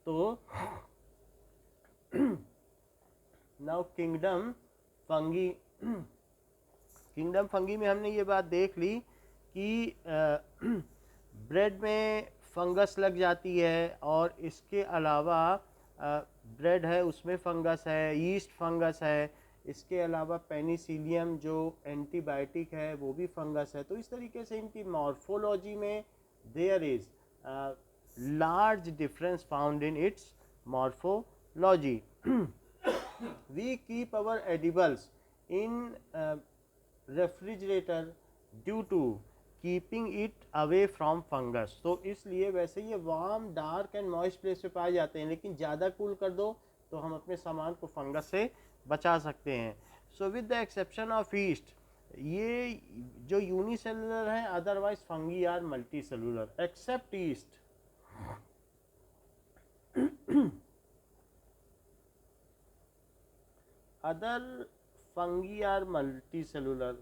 तो now kingdom fungi, kingdom fungi में हमने ये बात देख ली कि ब्रेड में फंगस लग जाती है, और इसके अलावा ब्रेड है उसमें फंगस है, यीस्ट फंगस है, इसके अलावा पेनिसिलियम जो एंटीबायोटिक है वो भी फंगस है। तो इस तरीके से इनकी मॉर्फोलॉजी में there is large difference found in its morphology. We keep our edibles in refrigerator due to keeping it away from fungus। तो इसलिए वैसे ये warm dark and moist place पे पाए जाते हैं, लेकिन ज़्यादा कूल कर दो तो हम अपने सामान को फंगस से बचा सकते हैं। So with the exception of yeast, ये जो यूनिसेलुलर हैं, otherwise fungi are multicellular except yeast. other fungi are multicellular।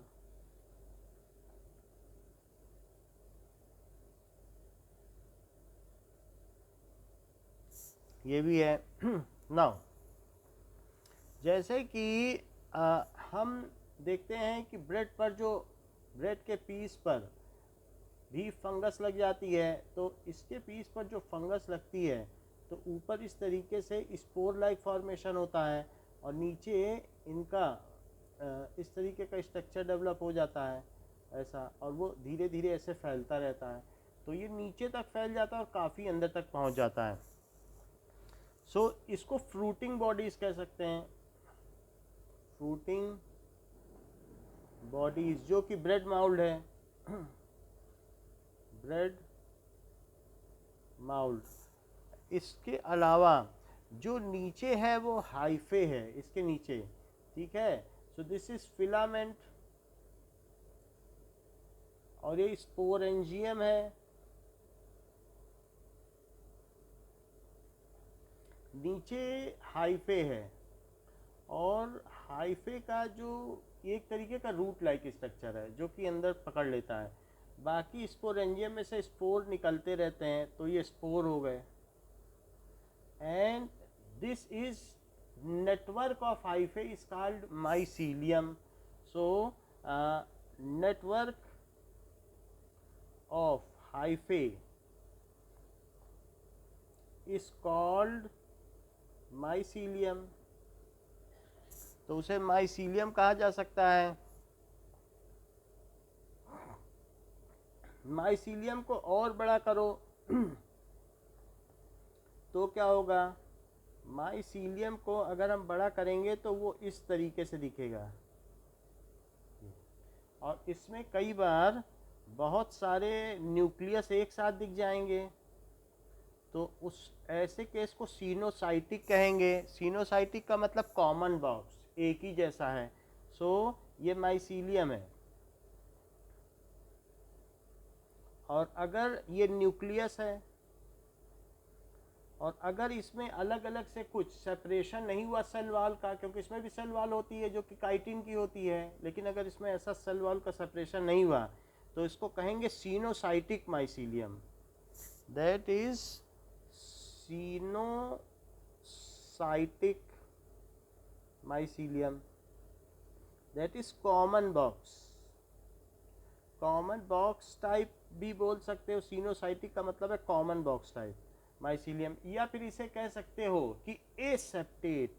ये भी है। नाउ जैसे कि हम देखते हैं कि ब्रेड पर, जो ब्रेड के पीस पर भी फंगस लग जाती है, तो इसके पीस पर जो फंगस लगती है तो ऊपर इस तरीके से स्पोर लाइक फॉर्मेशन होता है, और नीचे इनका इस तरीके का स्ट्रक्चर डेवलप हो जाता है ऐसा, और वो धीरे धीरे ऐसे फैलता रहता है। तो ये नीचे तक फैल जाता है और काफ़ी अंदर तक पहुंच जाता है। सो इसको फ्रूटिंग बॉडीज कह सकते हैं, फ्रूटिंग बॉडीज, जो कि ब्रेड माउल्ड है, ब्रेड माउल्ड। इसके अलावा जो नीचे है वो हाइफे है, इसके नीचे, ठीक है। सो दिस इज फिलामेंट, और ये स्पोरेंजियम है, नीचे हाइफे है, और हाइफे का जो एक तरीके का रूट लाइक स्ट्रक्चर है जो कि अंदर पकड़ लेता है। बाकी स्पोरेंजियम में से स्पोर निकलते रहते हैं, तो ये स्पोर हो गए। And this is network of hyphae is called mycelium। so network of hyphae is called mycelium। तो उसे mycelium कहा जा सकता है। mycelium को और बड़ा करो तो क्या होगा, माइसीलियम को अगर हम बड़ा करेंगे तो वो इस तरीके से दिखेगा, और इसमें कई बार बहुत सारे न्यूक्लियस एक साथ दिख जाएंगे, तो उस ऐसे केस को सीनोसाइटिक कहेंगे। सीनोसाइटिक का मतलब कॉमन बॉक्स, एक ही जैसा है। सो ये माइसीलियम है। और अगर ये न्यूक्लियस है, और अगर इसमें अलग अलग से कुछ सेपरेशन नहीं हुआ सेल वॉल का, क्योंकि इसमें भी सेल वॉल होती है जो कि काइटिन की होती है, लेकिन अगर इसमें ऐसा सेल वॉल का सेपरेशन नहीं हुआ तो इसको कहेंगे coenocytic mycelium. That is coenocytic mycelium, that is common box. Common box type भी बोल सकते हो, सीनोसाइटिक का मतलब है कॉमन बॉक्स टाइप माइसीलियम। या फिर इसे कह सकते हो कि एसेप्टेट,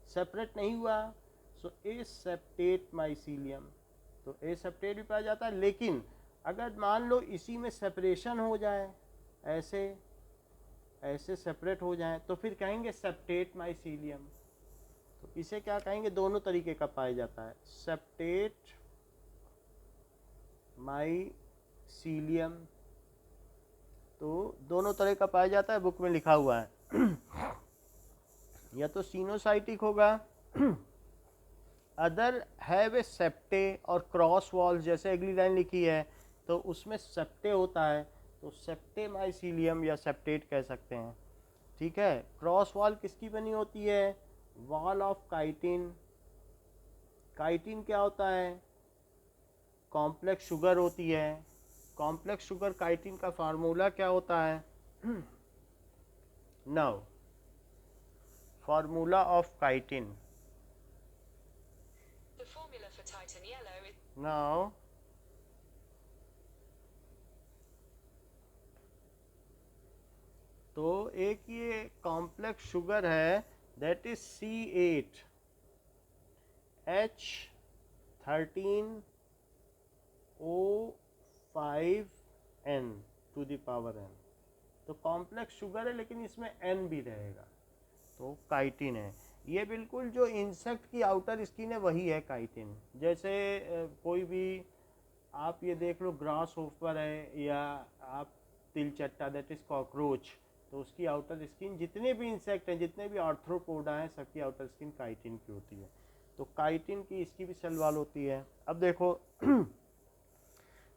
सेपरेट नहीं हुआ, सो एसेप्टेट माइसीलियम। तो एसेप्टेट भी पाया जाता है, लेकिन अगर मान लो इसी में सेपरेशन हो जाए, ऐसे ऐसे सेपरेट हो जाए, तो फिर कहेंगे सेप्टेट माइसीलियम। तो इसे क्या कहेंगे, दोनों तरीके का पाया जाता है, सेप्टेट माइसीलियम। तो दोनों तरह का पाया जाता है, बुक में लिखा हुआ है। या तो सीनोसाइटिक होगा, अदर हैव ए सेप्टे और क्रॉस वॉल्स, जैसे अगली लाइन लिखी है तो उसमें सेप्टे होता है, तो सेप्टे माइसीलियम या सेप्टेट कह सकते हैं, ठीक है। क्रॉस वॉल किसकी बनी होती है, वॉल ऑफ काइटिन। काइटिन क्या होता है, कॉम्प्लेक्स शुगर होती है। कॉम्प्लेक्स शुगर काइटिन का फार्मूला क्या होता है, now formula of chitin. The formula for Titan Yellow is Now तो एक ये कॉम्प्लेक्स शुगर है, that is C8H13O5N to the power n। तो कॉम्प्लेक्स शुगर है लेकिन इसमें n भी रहेगा, तो काइटिन है। ये बिल्कुल जो इंसेक्ट की आउटर स्किन है वही है काइटिन। जैसे कोई भी आप ये देख लो, ग्रास होपर है या आप तिलचट्टा, दैट इज कॉकरोच, तो उसकी आउटर स्किन, जितने भी इंसेक्ट हैं, जितने भी आर्थ्रोपोडा हैं, सबकी आउटर स्किन काइटिन की होती है। तो काइटिन की इसकी भी सेल वॉल होती है। अब देखो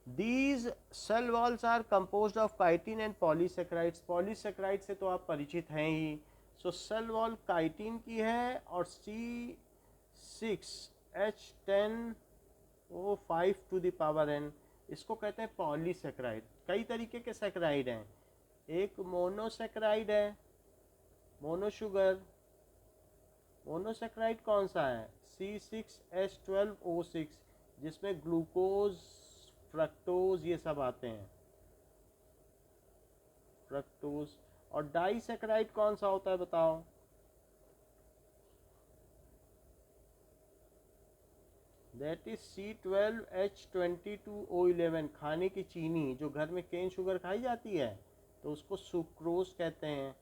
these cell walls are composed of chitin and polysaccharides. Polysaccharide से तो आप परिचित हैं ही। सो सेल वॉल काइटिन की है और C6H10O5 to the power n, इसको कहते हैं पॉलीसेक्राइड। कई तरीके के सेक्राइड हैं, एक मोनोसेक्राइड है, मोनोशुगर। मोनोसेक्राइड कौन सा है? C6H12O6, जिसमें ग्लूकोज, फ्रक्टोज ये सब आते हैं, फ्रक्टोज। और डाइसेक्राइड कौन सा होता है बताओ? That is C12H22O11। खाने की चीनी, जो घर में केन शुगर खाई जाती है तो उसको सुक्रोज कहते हैं,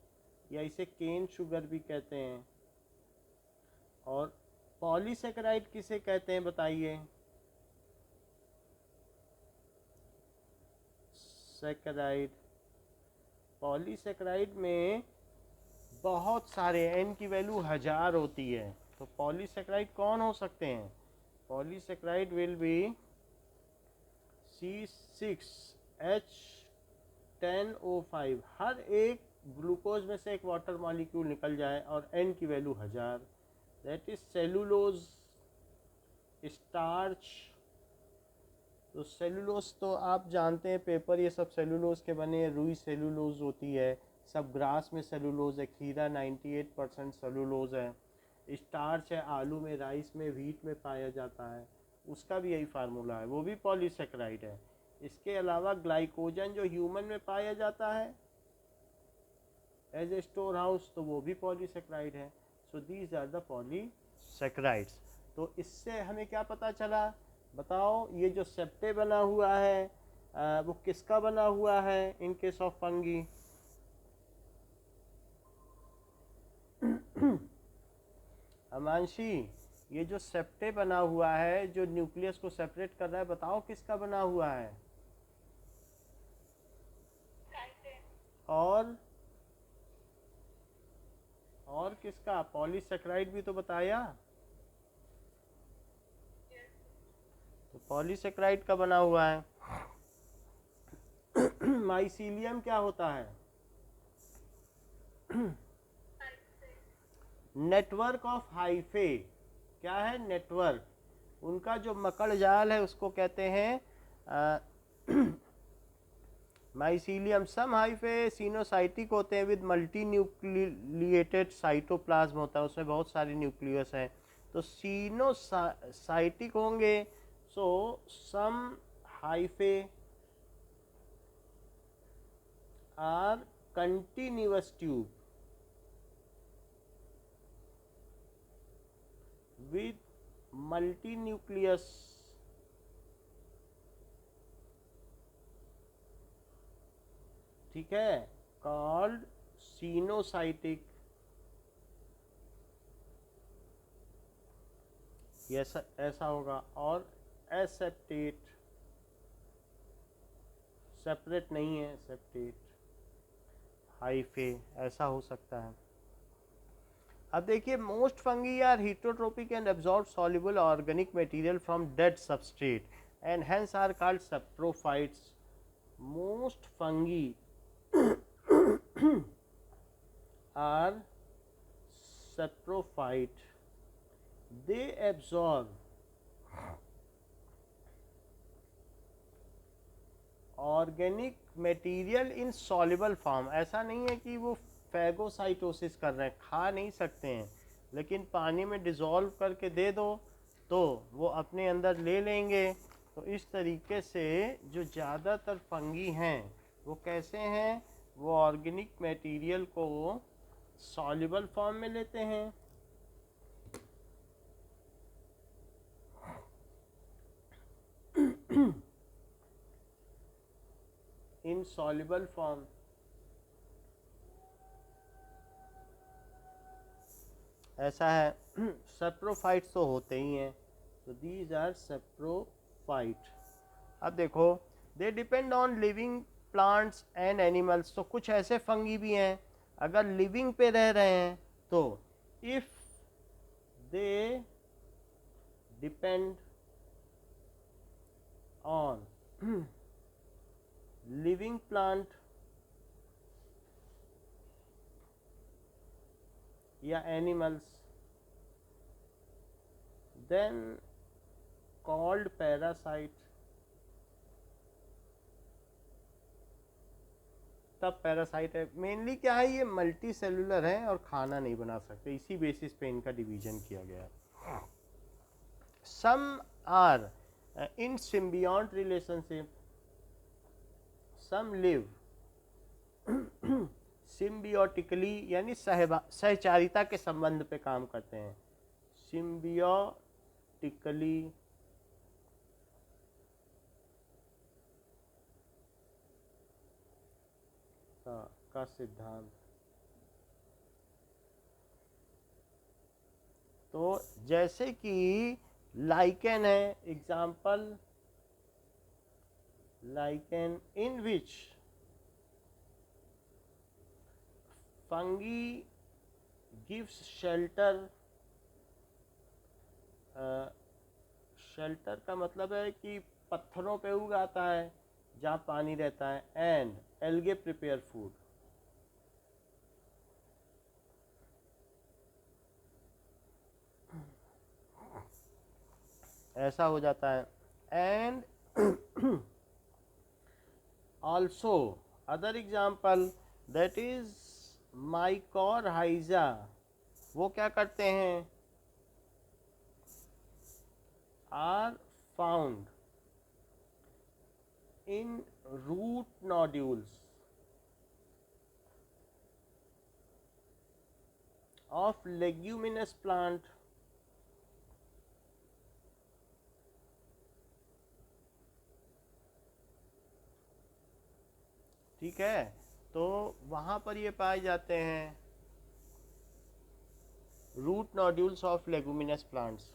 या इसे केन शुगर भी कहते हैं। और पॉलीसेक्राइड किसे कहते हैं बताइए? सेक्राइड, पॉलीसेक्राइड में बहुत सारे, n की वैल्यू 1000 होती है। तो पॉलीसेक्राइड कौन हो सकते हैं? Polysaccharide will be C6H10O5। हर एक ग्लूकोज में से एक वाटर मॉलिक्यूल निकल जाए और n की value 1000, that is cellulose, starch. तो सेलुलोज तो आप जानते हैं, पेपर ये सब सेलुलोज के बने हैं, रुई सेलुलोज होती है, सब ग्रास में सेलुलोज है, खीरा 98% सेलुलोज है, स्टार्च है, आलू में, राइस में, व्हीट में पाया जाता है, उसका भी यही फार्मूला है, वो भी पॉलीसेक्राइड है। इसके अलावा ग्लाइकोजन जो ह्यूमन में पाया जाता है एज ए स्टोर हाउस, तो वो भी पॉलीसेक्राइड है। So these are the polysaccharides. तो इससे हमें क्या पता चला बताओ? ये जो सेप्टे बना हुआ है वो किसका बना हुआ है इन केस ऑफ फंगी? अमांशी, ये जो सेप्टे बना हुआ है, जो न्यूक्लियस को सेपरेट कर रहा है, बताओ किसका बना हुआ है? और किसका? पॉलीसेक्राइड भी तो बताया। तो पॉलीसेक्राइड का बना हुआ है। माइसीलियम क्या होता है? Network of hyphae. क्या है? नेटवर्क। उनका जो मकड़ जाल है उसको कहते हैं माइसीलियम। सम हाइफे सिनोसाइटिक होते हैं विद मल्टी न्यूक्लिएटेड साइटोप्लाज्म होता है, उसमें बहुत सारे न्यूक्लियस हैं, तो सिनोसाइटिक होंगे। So some hyphae are continuous tube with multinucleus ठीक है, called सिनोसाइटिक। ऐसा ऐसा होगा। और एसेप्टेट, सेपरेट नहीं है, सेप्टेट हाइफे, ऐसा हो सकता है। अब देखिए, most fungi are heterotrophic and absorb soluble organic material from dead substrate and hence are called saprophytes. Most fungi are saprophyte. They absorb organic material in soluble form. ऐसा नहीं है कि वो फैगोसाइटोसिस कर रहे हैं, खा नहीं सकते हैं, लेकिन पानी में डिज़ोल्व करके दे दो तो वो अपने अंदर ले लेंगे। तो इस तरीके से जो ज़्यादातर फंगी हैं वो कैसे हैं, वो ऑर्गेनिक मटेरियल को सॉल्युबल फॉर्म में लेते हैं। Insoluble form. ऐसा है। सेप्रोफाइट्स तो होते ही हैं, तो दीज आर सेप्रोफाइट। अब देखो, they depend on living plants and animals. तो कुछ ऐसे फंगी भी हैं अगर लिविंग पे रह रहे हैं तो if they depend on living plant या एनिमल्स देन कॉल्ड पैरासाइट। तब पैरासाइट है। मेनली क्या है, ये मल्टी सेलुलर है और खाना नहीं बना सकते, इसी बेसिस पे इनका डिवीजन किया गया है। Some are in symbiont relationship, some live symbiotically, यानी सहचारिता के संबंध पे काम करते हैं। सिम्बियोटिकली का सिद्धांत। तो जैसे कि लाइकेन है एग्जाम्पल, लाइकेन इन विच फंगी गिव्स शेल्टर। शेल्टर का मतलब है कि पत्थरों पे उगाता है जहाँ पानी रहता है, एंड एल्गे प्रिपेयर फूड। ऐसा हो जाता है। And also other example that is mycorrhiza, वो क्या करते हैं, are found in root nodules of leguminous plant. ठीक है, तो वहाँ पर ये पाए जाते हैं root nodules of leguminous plants.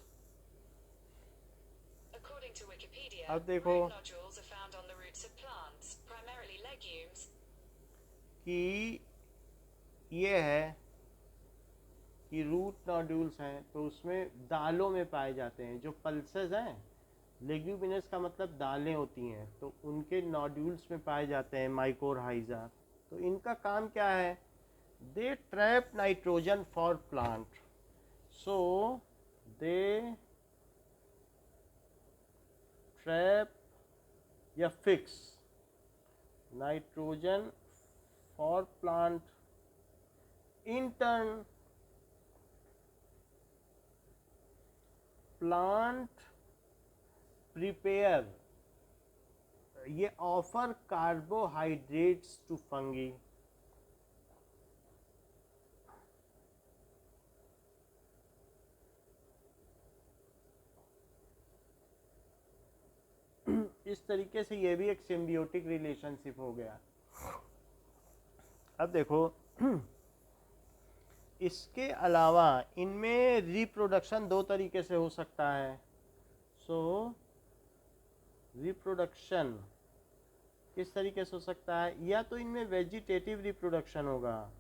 According to Wikipedia, अब देखो root nodules are found on the roots of plants, primarily legumes. कि ये है कि रूट नोड्यूल्स हैं तो उसमें दालों में पाए जाते हैं। जो पल्सेस हैं, लेग्यूमिनस का मतलब दालें होती हैं, तो उनके नोड्यूल्स में पाए जाते हैं माइकोरहाइजा। तो इनका काम क्या है, they trap nitrogen for plant, so they trap या fix nitrogen for plant, in turn plant prepare, ये ऑफर कार्बोहाइड्रेट्स टू फंगी। इस तरीके से ये भी एक सिम्बियोटिक रिलेशनशिप हो गया। अब देखो, इसके अलावा इनमें रिप्रोडक्शन दो तरीके से हो सकता है। सो रिप्रोडक्शन किस तरीके से हो सकता है, या तो इनमें वेजिटेटिव रिप्रोडक्शन होगा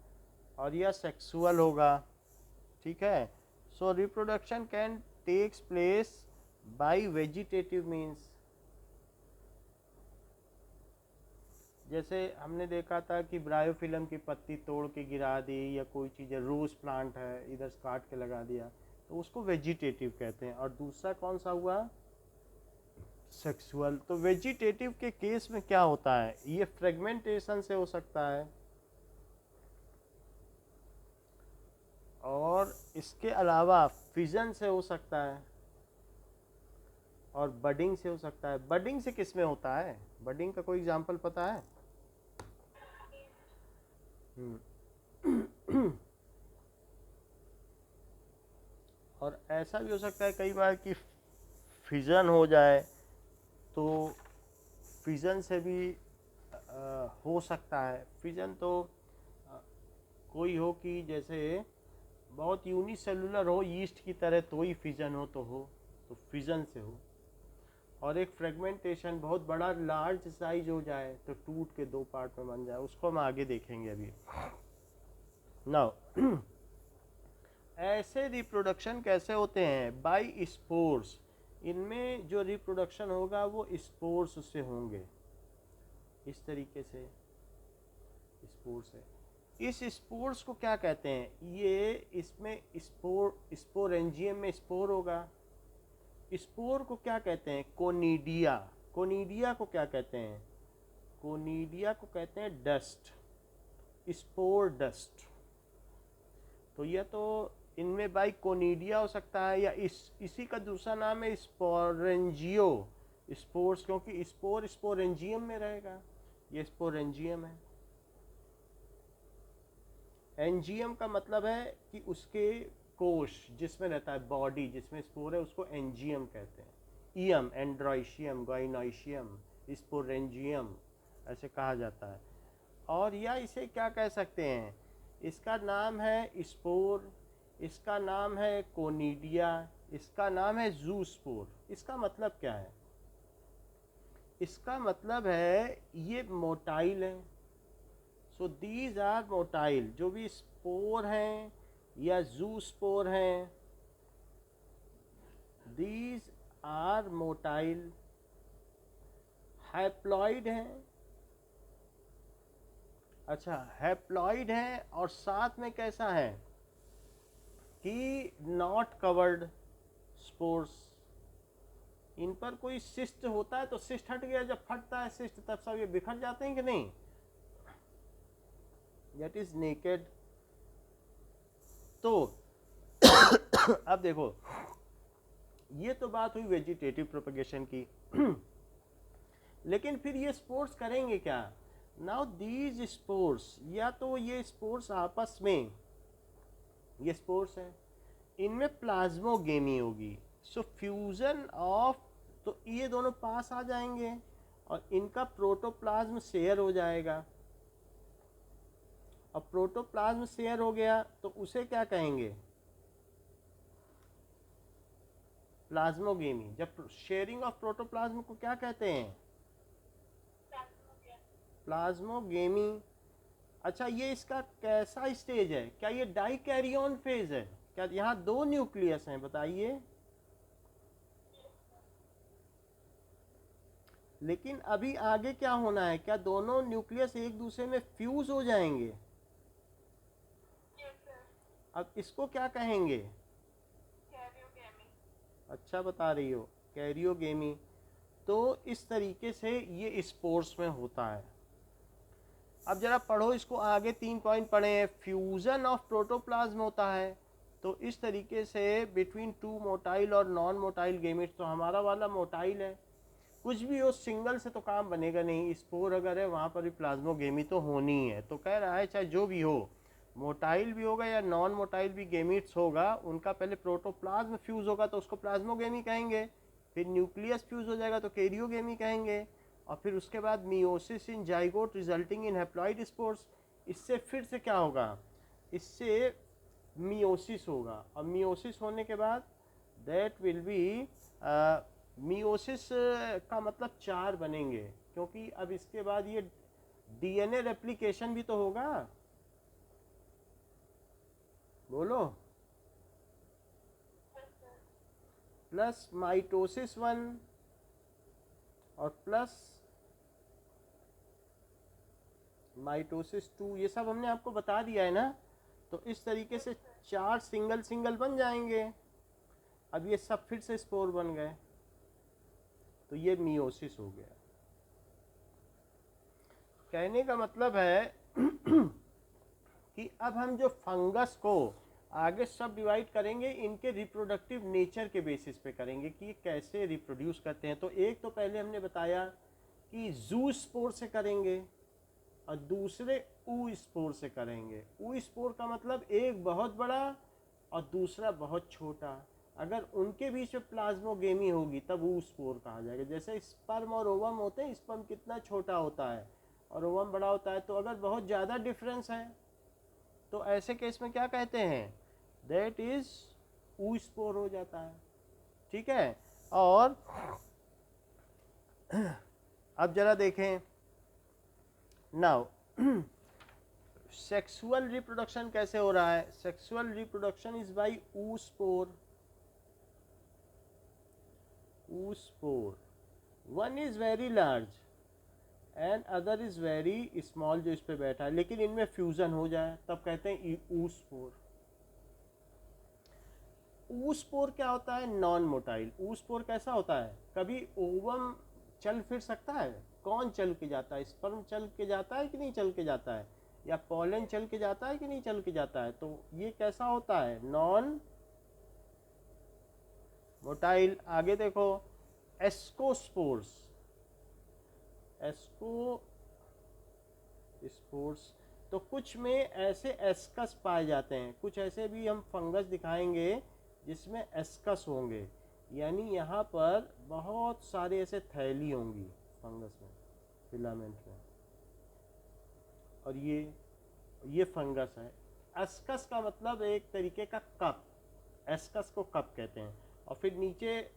और या सेक्सुअल होगा। ठीक है, so reproduction can takes place by vegetative means. जैसे हमने देखा था कि ब्रायोफिल्म की पत्ती तोड़ के गिरा दी, या कोई चीज़ है, रोज़ प्लांट है, इधर काट के लगा दिया, तो उसको वेजिटेटिव कहते हैं। और दूसरा कौन सा हुआ, सेक्सुअल। तो वेजिटेटिव के केस में क्या होता है, ये फ्रेगमेंटेशन से हो सकता है। और इसके अलावा फिजन से हो सकता है और बडिंग से हो सकता है। बडिंग से किस में होता है? बडिंग का कोई एग्जांपल पता है? और ऐसा भी हो सकता है कई बार कि फिजन हो जाए, तो फिजन से भी हो सकता है। फिजन तो कोई हो कि जैसे बहुत यूनिसेलुलर हो यीस्ट की तरह, तो ही फिजन हो तो फिजन से हो। और एक फ्रेगमेंटेशन बहुत बड़ा लार्ज साइज हो जाए तो टूट के दो पार्ट में बन जाए, उसको हम आगे देखेंगे अभी। नाउ ऐसे रिप्रोडक्शन कैसे होते हैं? By spores. इनमें जो रिप्रोडक्शन होगा वो स्पोर्स से होंगे, इस तरीके से स्पोर्स है। इस स्पोर्स को क्या कहते हैं? ये इसमें स्पोरेंजियम में स्पोर होगा। स्पोर को क्या कहते हैं? कोनिडिया। कोनिडिया को क्या कहते हैं? कोनिडिया को कहते हैं डस्ट, स्पोर डस्ट। तो यह तो इनमें बाई कोनिडिया हो सकता है, या इसी का दूसरा नाम है स्पोरेंजियो स्पोर्स, क्योंकि स्पोर स्पोरेंजियम में रहेगा। ये स्पोरेंजियम है। एंजियम का मतलब है कि उसके कोश जिसमें रहता है, बॉडी जिसमें स्पोर है, उसको एंजियम कहते हैं। ईयम, एंड्रोइशियम, गाइनोइशियम, स्पोरेंजियम ऐसे कहा जाता है। और या इसे क्या कह सकते हैं? इसका नाम है स्पोर, इसका नाम है कोनिडिया, इसका नाम है जूस्पोर। इसका मतलब क्या है? इसका मतलब है ये मोटाइल है। So these are motile. जो भी स्पोर हैं या जूस्पोर हैं, दीज आर मोटाइल। हैप्लॉइड हैं। अच्छा, हैप्लॉइड है और साथ में कैसा है कि नॉट कवर्ड स्पोर्स। इन पर कोई सिस्ट होता है तो सिस्ट हट गया, जब फटता है सिस्ट तब सब ये बिखर जाते हैं कि नहीं? That is naked. तो अब देखो, ये तो बात हुई वेजिटेटिव प्रोपगेशन की। लेकिन फिर ये स्पोर्स करेंगे क्या? नाउ दीज स्पोर्स, या तो ये स्पोर्स आपस में, ये स्पोर्स हैं, इनमें प्लाज्मोगेमी होगी। सो फ्यूजन ऑफ, तो ये दोनों पास आ जाएंगे और इनका प्रोटोप्लाज्म शेयर हो जाएगा। अब प्रोटोप्लाज्म शेयर हो गया तो उसे क्या कहेंगे? प्लाज्मोगेमी। जब शेयरिंग ऑफ प्रोटोप्लाज्म को क्या कहते हैं? प्लाज्मोगेमी। अच्छा, ये इसका कैसा स्टेज है? क्या ये डाइकैरियन फेज है? क्या यहाँ दो न्यूक्लियस हैं? बताइए। लेकिन अभी आगे क्या होना है? क्या दोनों न्यूक्लियस एक दूसरे में फ्यूज हो जाएंगे? अब इसको क्या कहेंगे? अच्छा बता रही हो, कैरियोगेमी। तो इस तरीके से ये स्पोर्स में होता है। अब जरा पढ़ो इसको आगे, 3 पॉइंट पढ़े हैं। फ्यूजन ऑफ प्रोटोप्लाज्म होता है, तो इस तरीके से बिटवीन टू मोटाइल और नॉन मोटाइल गेमेट्स। तो हमारा वाला मोटाइल है, कुछ भी हो सिंगल से तो काम बनेगा नहीं। स्पोर अगर है वहाँ पर भी प्लाज्मोगेमी तो होनी ही है। तो कह रहा है चाहे जो भी हो, मोटाइल भी होगा या नॉन मोटाइल भी गेमिट्स होगा, उनका पहले प्रोटोप्लाज्म फ्यूज होगा तो उसको प्लाज्मोगेमी कहेंगे, फिर न्यूक्लियस फ्यूज हो जाएगा तो कैरियोगेमी कहेंगे, और फिर उसके बाद meiosis in zygote resulting in haploid spores. इससे फिर से क्या होगा? इससे मियोसिस होगा, और मियोसिस होने के बाद दैट विल बी मियोसिस का मतलब 4 बनेंगे, क्योंकि अब इसके बाद ये डीएनए रेप्लिकेशन भी तो होगा। बोलो। प्लस माइटोसिस 1 और प्लस माइटोसिस 2, ये सब हमने आपको बता दिया है ना। तो इस तरीके से 4 सिंगल सिंगल बन जाएंगे। अब ये सब फिर से स्पोर बन गए, तो ये मियोसिस हो गया। कहने का मतलब है कि अब हम जो फंगस को आगे सब डिवाइड करेंगे इनके रिप्रोडक्टिव नेचर के बेसिस पे करेंगे कि ये कैसे रिप्रोड्यूस करते हैं। तो एक तो पहले हमने बताया कि जू स्पोर से करेंगे और दूसरे ऊ स्पोर से करेंगे। ऊ स्पोर का मतलब एक बहुत बड़ा और दूसरा बहुत छोटा। अगर उनके बीच में प्लाज्मोगेमी होगी तब ऊ स्पोर कहा जाएगा। जैसे स्पर्म और ओवम होते हैं, स्पर्म कितना छोटा होता है और ओवम बड़ा होता है, तो अगर बहुत ज़्यादा डिफरेंस है तो ऐसे केस में क्या कहते हैं, दैट इज ऊ स्पोर हो जाता है। ठीक है। और अब जरा देखें नाउ सेक्सुअल रिप्रोडक्शन कैसे हो रहा है। सेक्सुअल रिप्रोडक्शन इज बाय ऊ स्पोर। ऊ spore, one is very large and other is very small, जो इस पे बैठा है, लेकिन इनमें फ्यूजन हो जाए तब कहते हैं ऊ स्पोर। ऊ स्पोर क्या होता है, नॉन मोटाइल। ऊ स्पोर कैसा होता है, कभी ओवम चल फिर सकता है। कौन चल के जाता है, स्पर्म चल के जाता है कि नहीं चल के जाता है, या पॉलन चल के जाता है कि नहीं चल के जाता है। तो ये कैसा होता है, नॉन मोटाइल। आगे देखो एस्कोस्पोर्स। एस्कोस्पोर्स, तो कुछ में ऐसे एस्कस पाए जाते हैं, कुछ ऐसे भी हम फंगस दिखाएंगे जिसमें एस्कस होंगे, यानी यहाँ पर बहुत सारे ऐसे थैली होंगी फंगस में, फिलामेंट में। और ये फंगस है। एस्कस का मतलब एक तरीके का कप, एस्कस को कप कहते हैं। और फिर नीचे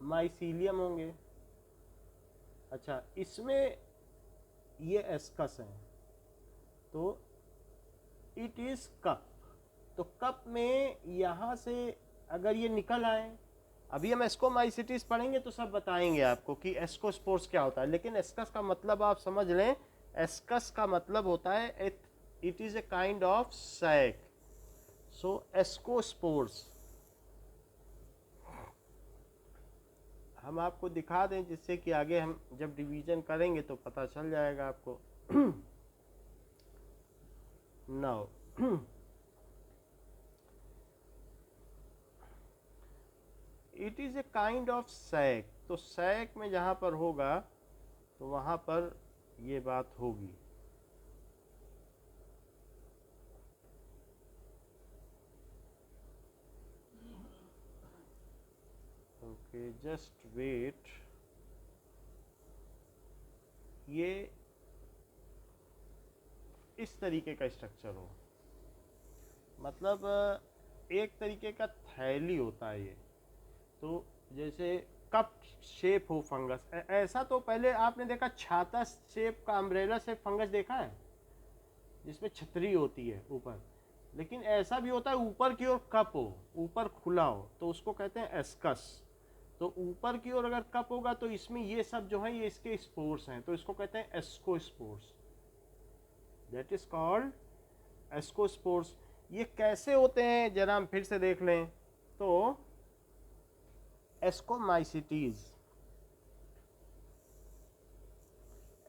माइसीलियम होंगे। अच्छा, इसमें ये एस्कस हैं, तो इट इज कप। तो कप में यहाँ से अगर ये निकल आए, अभी हम एस्कोमाइसिटिस पढ़ेंगे तो सब बताएंगे आपको कि एस्कोस्पोर्स क्या होता है, लेकिन एस्कस का मतलब आप समझ लें। एस्कस का मतलब होता है it is a kind of sac. So ascospores हम आपको दिखा दें जिससे कि आगे हम जब डिवीजन करेंगे तो पता चल जाएगा आपको। Now it is a kind of sac. तो सैक में जहां पर होगा तो वहां पर ये बात होगी। Okay, just wait. ये इस तरीके का स्ट्रक्चर हो, मतलब एक तरीके का थैली होता है ये। तो जैसे कप शेप हो फंगस, ऐसा तो पहले आपने देखा छाता शेप का, अम्ब्रेला शेप फंगस देखा है जिसमें छतरी होती है ऊपर, लेकिन ऐसा भी होता है ऊपर की ओर कप हो, ऊपर खुला हो, तो उसको कहते हैं एस्कस। तो ऊपर की ओर अगर कप होगा तो इसमें ये सब जो है ये इसके स्पोर्स हैं, तो इसको कहते हैं ascospores. That is called ascospores. ये कैसे होते हैं जरा हम फिर से देख लें। तो एस्कोमाइसिटीज,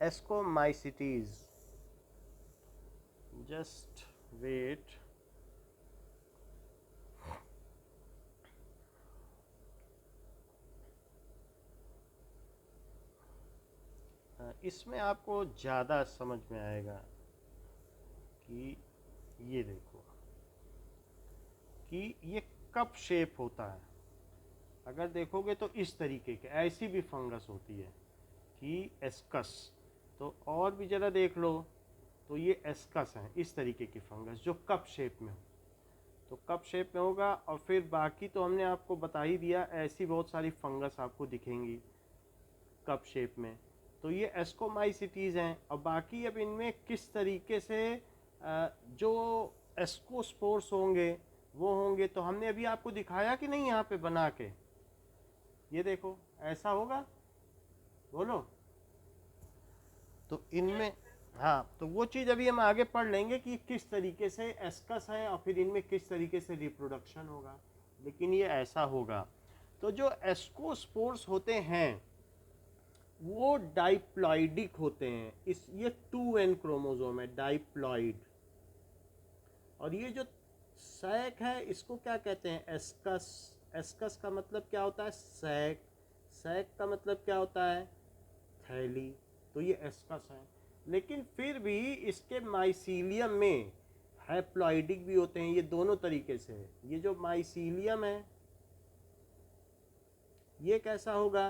एस्कोमाइसिटीज, जस्ट वेट। इसमें आपको ज़्यादा समझ में आएगा कि ये देखो कि ये कप शेप होता है। अगर देखोगे तो इस तरीके के ऐसी भी फंगस होती है कि एस्कस। तो और भी ज़रा देख लो तो ये एस्कस हैं, इस तरीके की फंगस जो कप शेप में हो। तो कप शेप में होगा। और फिर बाकी तो हमने आपको बता ही दिया, ऐसी बहुत सारी फंगस आपको दिखेंगी कप शेप में। तो ये एस्कोमाइसिटीज़ हैं। और बाकी अब इनमें किस तरीके से जो एस्कोस्पोर्स होंगे वो होंगे, तो हमने अभी आपको दिखाया कि नहीं यहाँ पे बना के। ये देखो ऐसा होगा, बोलो। तो इनमें हाँ, तो वो चीज़ अभी हम आगे पढ़ लेंगे कि किस तरीके से एस्कस है और फिर इनमें किस तरीके से रिप्रोडक्शन होगा, लेकिन ये ऐसा होगा। तो जो एस्कोस्पोर्स होते हैं वो डाइप्लॉइडिक होते हैं। ये 2n क्रोमोसोम है, डाइप्लॉइड। और ये जो सैक है, इसको क्या कहते हैं? एस्कस। एस्कस का मतलब क्या होता है? सैक। सैक का मतलब क्या होता है? थैली। तो ये एस्कस है। लेकिन फिर भी इसके माइसीलियम में हैप्लॉइडिक भी होते हैं, ये दोनों तरीके से है। ये जो माइसीलियम है ये कैसा होगा?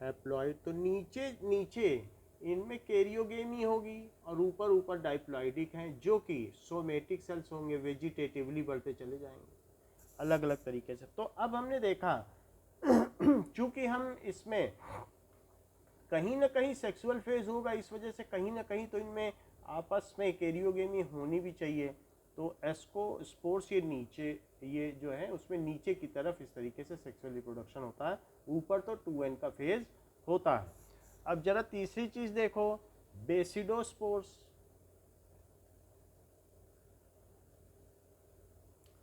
हैप्लॉइड। तो नीचे नीचे इनमें कैरियोगेमी होगी और ऊपर ऊपर डाइप्लॉइडिक हैं, जो कि सोमेटिक सेल्स होंगे, वेजिटेटिवली बढ़ते चले जाएंगे अलग अलग तरीके से। तो अब हमने देखा चूंकि हम इसमें कहीं ना कहीं सेक्सुअल फेज होगा, इस वजह से कहीं ना कहीं तो इनमें आपस में कैरियोगेमी होनी भी चाहिए। तो एस्को स्पोर्स ये नीचे, ये जो है उसमें नीचे की तरफ इस तरीके से सेक्सुअल रिप्रोडक्शन होता है, ऊपर तो 2n का फेज होता है। अब जरा तीसरी चीज देखो, बेसिडोस्पोर्स।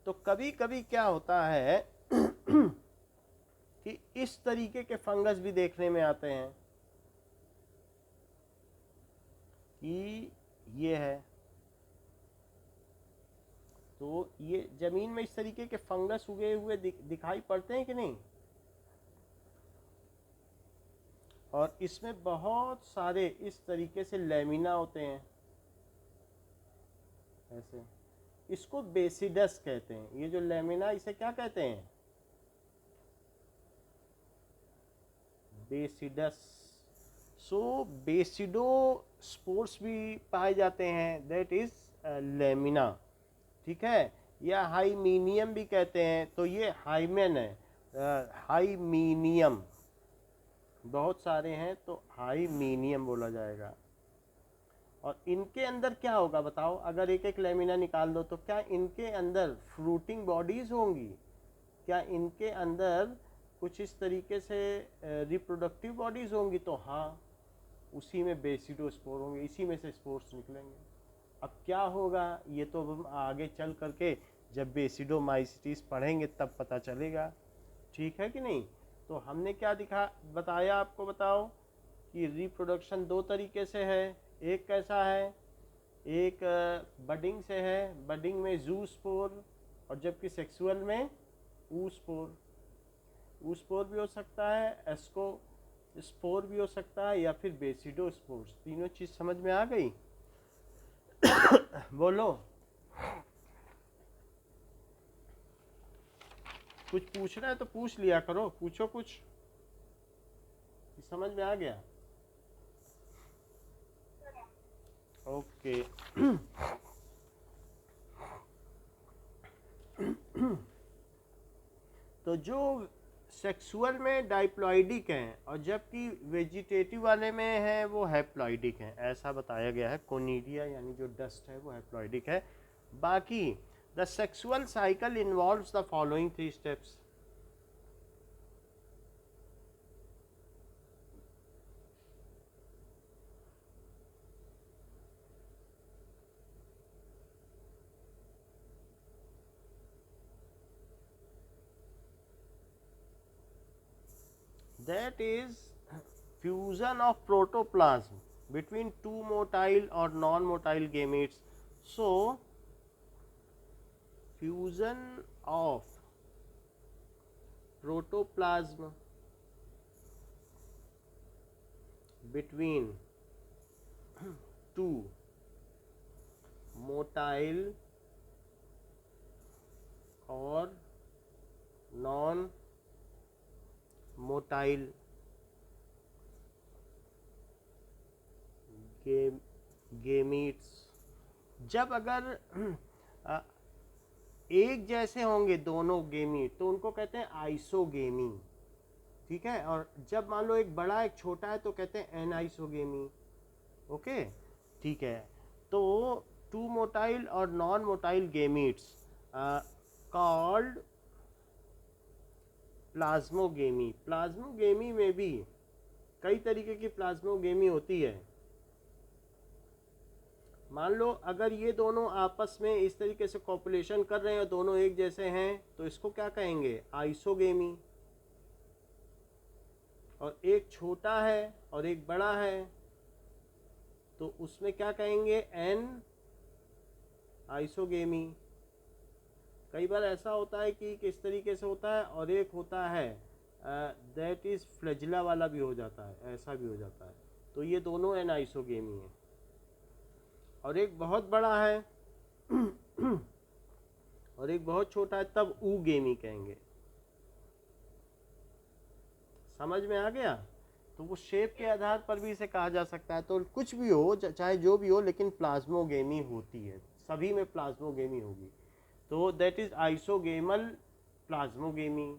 तो कभी कभी क्या होता है कि इस तरीके के फंगस भी देखने में आते हैं कि ये है, तो ये जमीन में इस तरीके के फंगस उगे हुए दिखाई पड़ते हैं कि नहीं? और इसमें बहुत सारे इस तरीके से लैमिना होते हैं ऐसे, इसको बेसिडस कहते हैं। ये जो लैमिना, इसे क्या कहते हैं? बेसिडस। सो बेसिडो स्पोर्स भी पाए जाते हैं, दैट इज लैमिना, ठीक है, या हाइमीनियम भी कहते हैं। तो ये हाइमेन है, हाइमीनियम, बहुत सारे हैं तो हाइमीनियम बोला जाएगा। और इनके अंदर क्या होगा बताओ? अगर एक एक लेमिना निकाल दो तो क्या इनके अंदर फ्रूटिंग बॉडीज होंगी? क्या इनके अंदर कुछ इस तरीके से रिप्रोडक्टिव बॉडीज होंगी? तो हाँ, उसी में बेसिडोस्पोर होंगे, इसी में से स्पोर्स निकलेंगे। अब क्या होगा ये तो हम आगे चल करके जब बेसिडोमाइसिटीज पढ़ेंगे तब पता चलेगा, ठीक है कि नहीं? तो हमने क्या बताया आपको, बताओ कि रिप्रोडक्शन दो तरीके से है। एक कैसा है? एक बडिंग से है, बडिंग में जूस्पोर, और जबकि सेक्सुअल में ऊस्पोर। ऊस्पोर भी हो सकता है, एस्को स्पोर भी हो सकता है, या फिर बेसिडो स्पोर्स। तीनों चीज समझ में आ गई? बोलो, कुछ पूछना है तो पूछ लिया करो, पूछो कुछ, समझ में आ गया? ओके। तो जो सेक्सुअल में डाइप्लॉइडिक हैं और जबकि वेजिटेटिव वाले में है वो हैप्लॉइडिक हैं, ऐसा बताया गया है। कोनिडिया यानी जो डस्ट है वो हैप्लॉइडिक है। बाकी the sexual cycle involves the following 3 steps. That is fusion of protoplasm between two motile or non-motile gametes. So fusion of protoplasm between two motile or non-motile gametes, जब अगर एक जैसे होंगे दोनों गेमीट तो उनको कहते हैं आइसोगेमी, ठीक है। और जब मान लो एक बड़ा एक छोटा है तो कहते हैं एनाइसोगेमी, ओके, ठीक है। तो टू मोटाइल और non motile gametes called plasmogamy. Plasmogamy में भी कई तरीके की प्लाज्मोगेमी होती है। मान लो अगर ये दोनों आपस में इस तरीके से कॉपुलेशन कर रहे हैं, दोनों एक जैसे हैं, तो इसको क्या कहेंगे? आइसोगेमी। और एक छोटा है और एक बड़ा है तो उसमें क्या कहेंगे? आइसोगेमी। कई बार ऐसा होता है कि किस तरीके से होता है, और एक होता है दैट इज़ फ्लैजिला वाला भी हो जाता है, ऐसा भी हो जाता है। तो ये दोनों एनाइसोगेमी है। और एक बहुत बड़ा है और एक बहुत छोटा है, तब ऊगेमी कहेंगे। समझ में आ गया? तो वो शेप के आधार पर भी इसे कहा जा सकता है। तो कुछ भी हो, चाहे जो भी हो, लेकिन प्लाज्मोगेमी होती है, सभी में प्लाज्मोगेमी होगी। तो that is isogamous plasmogamy,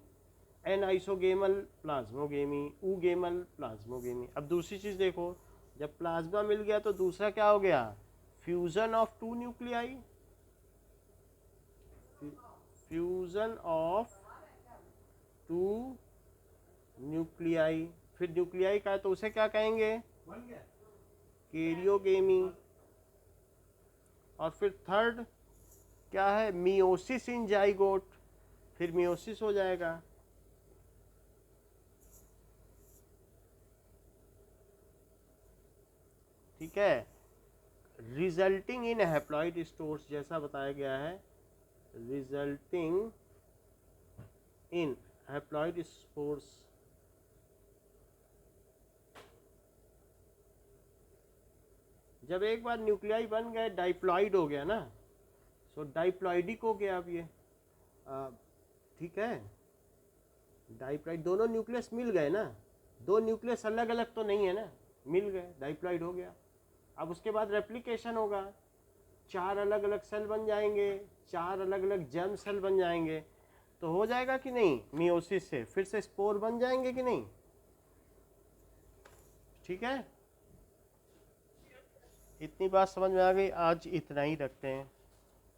anisogamous plasmogamy, oogamous plasmogamy. अब दूसरी चीज देखो, जब प्लाज्मा मिल गया तो दूसरा क्या हो गया? Fusion of two nuclei, fusion of two nuclei. फिर न्यूक्लियाई का है तो उसे क्या कहेंगे? कैरियोगेमी। और फिर थर्ड क्या है? मियोसिस इन जाइगोट, फिर मियोसिस हो जाएगा। ठीक है, रिजल्टिंग इन हैप्लॉइड स्पोर्स, जैसा बताया गया है, रिजल्टिंग इन हैप्लॉइड स्पोर्स। जब एक बार न्यूक्लियाई बन गए, डाइप्लॉइड हो गया ना, सो डाइप्लॉइडिक हो गया अब ये। ठीक है, डाइप्लॉइड, दोनों न्यूक्लियस मिल गए ना, दो न्यूक्लियस अलग अलग तो नहीं है ना, मिल गए, डाइप्लॉइड हो गया। अब उसके बाद रेप्लिकेशन होगा, 4 अलग अलग सेल बन जाएंगे, 4 अलग अलग जर्म सेल बन जाएंगे। तो हो जाएगा कि नहीं? मियोसिस से फिर से स्पोर बन जाएंगे कि नहीं? ठीक है, इतनी बात समझ में आ गई। आज इतना ही रखते हैं,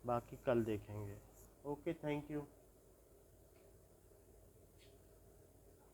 बाकी कल देखेंगे। Okay, thank you.